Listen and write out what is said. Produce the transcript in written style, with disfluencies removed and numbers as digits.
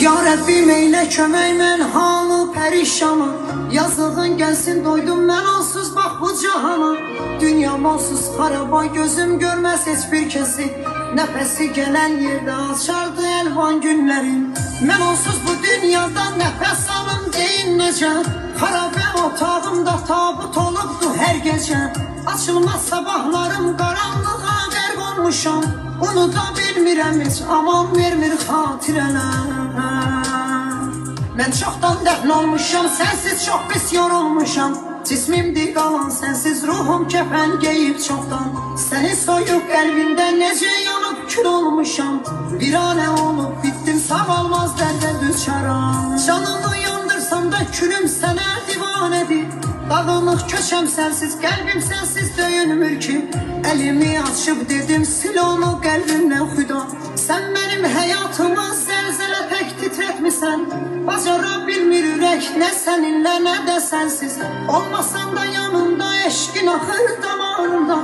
Ya Rabbim eyle kömək, mən halı pərişanam. Yazığın gəlsin, doydum mən onsuz bax bu cahana. Dünyam onsuz xaraba, gözüm görməz heç bir kəsi. Nəfəsi gələn yerdə açardı əlvan günlərim. Mən onsuz bu dünyada nəfəs alım deyin necə. Xarabə otağımda tabut olubdu hər gecə. Açılmaz sabahlarım, qaranlığa qərq olmuşam. Unuda bilmirəm heç, aman vermir xatirələr. Mən çoxdan dəfn olmuşam, sənsiz çox pis yorulmuşam. Cismimdir qalan sənsiz, ruhum kəfən geyib çoxdan. Sənin soyuq qəlbində necə yanıb kül olmuşam. Bir anə olub bitdim, sağalmaz dərdə düçaram. Canımı yandırsam da külüm sənə divanədir. Dağınıq köçəm sənsiz, qəlbim sənsiz döyünmür ki. Əlimi açıb dedim, sil onu qəlbimdən xüda. Sən mənim həyatımı zəlzələ tək titrətmisən. Bacara bilmir ürək, nə səninlə nə də sənsiz. Olmasan da yanımda, eşqin axır damarımda.